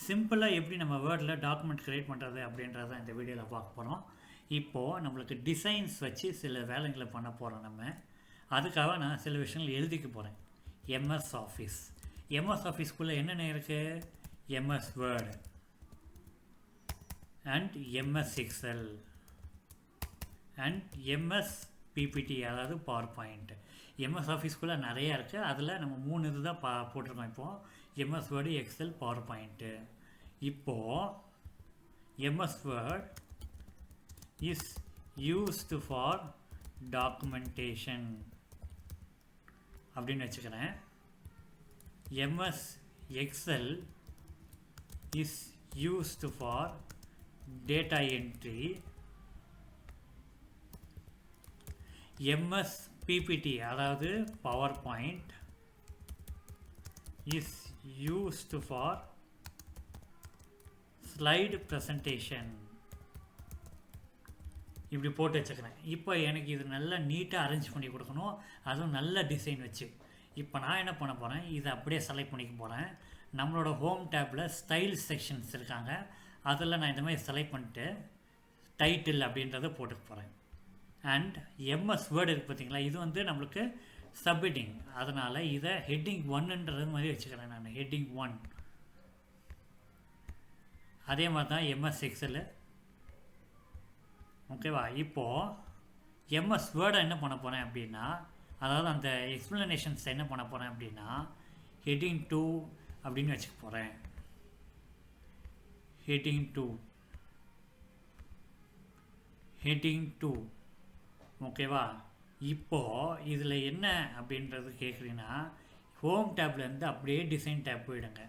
சிம்பிளாக எப்படி நம்ம வேர்டில் டாக்குமெண்ட் க்ரியேட் பண்ணுறது அப்படின்றத இந்த வீடியோவில் பார்க்க போகிறோம். இப்போது நம்மளுக்கு டிசைன்ஸ் வச்சு சில வேலைகளை பண்ண போகிறோம். நம்ம அதுக்காக நான் சில விஷயங்கள் எழுதிக்க போகிறேன். எம்எஸ் ஆஃபீஸ், எம்எஸ் ஆஃபீஸ்க்குள்ளே என்னென்ன இருக்குது? MS Word and MS Excel and MS PPT, அதாவது பவர் பாயிண்ட். எம்எஸ் ஆஃபீஸ்க்குள்ளே நிறையா இருக்குது. அதில் நம்ம 3 இது தான் போட்டிருக்கோம். இப்போது MS Word, Excel, PowerPoint. இப்போது MS Word is used for documentation அப்படின்னு வச்சுக்கிறேன். MS Excel is used for data entry. MS PPT, அதாவது PowerPoint, is used for slide presentation. இப்படி போட்டு வச்சுக்கிறேன். இப்போ எனக்கு இது நல்லா நீட்டாக அரேஞ்ச் பண்ணி கொடுக்கணும், அதுவும் நல்ல டிசைன் வச்சு. இப்போ நான் என்ன பண்ண போகிறேன், இதை அப்படியே செலக்ட் பண்ணிக்க போகிறேன். நம்மளோட ஹோம் டேப்பில் ஸ்டைல் செக்ஷன்ஸ் இருக்காங்க, அதில் நான் இந்த மாதிரி செலக்ட் பண்ணிட்டு டைட்டில் அப்படின்றத போட்டுக்க போகிறேன். அண்ட் எம்எஸ் வேர்டு இருக்குது பார்த்தீங்களா, இது வந்து நம்மளுக்கு சப்ஹெட்டிங், அதனால் இதை ஹெட்டிங் 1ன்றது மாதிரி வச்சுக்கிறேன் நான். ஹெட்டிங் 1. அதே மாதிரி தான் எம்எஸ் எக்ஸல். ஓகேவா? இப்போது எம்எஸ் வேர்டை என்ன பண்ண போகிறேன் அப்படின்னா, அதாவது அந்த எக்ஸ்ப்ளனேஷன்ஸ் என்ன பண்ண போகிறேன் அப்படின்னா ஹெட்டிங் 2 அப்படின்னு வச்சுக்க போகிறேன். Heading 2, heading 2. ஓகேவா? இப்போது இதில் என்ன அப்படின்றது கேட்குறீங்கன்னா, ஹோம் டேப்லேருந்து அப்படியே டிசைன் டேப் போயிடுங்க.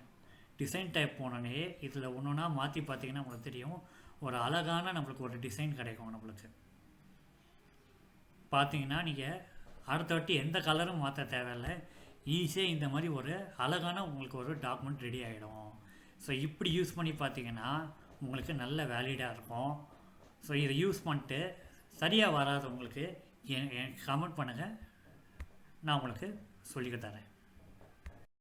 டிசைன் டேப் போனோடனே இதில் ஒன்று ஒன்றா மாற்றி பார்த்தீங்கன்னா உங்களுக்கு தெரியும், ஒரு அழகான நம்மளுக்கு ஒரு டிசைன் கிடைக்கும். நம்மளுக்கு பார்த்தீங்கன்னா நீங்கள் அடுத்த வாட்டி எந்த கலரும் மாற்ற தேவையில்லை, ஈஸியாக இந்த மாதிரி ஒரு அழகான உங்களுக்கு ஒரு டாக்குமெண்ட் ரெடி ஆகிடும். ஸோ இப்படி யூஸ் பண்ணி பார்த்தீங்கன்னா உங்களுக்கு நல்ல வேலிடாக இருக்கும். ஸோ இதை யூஸ் பண்ணிட்டு சரியாக வராதவங்களுக்கு கமெண்ட் பண்ணுங்கள், நான் உங்களுக்கு சொல்லிக்க தரேன்.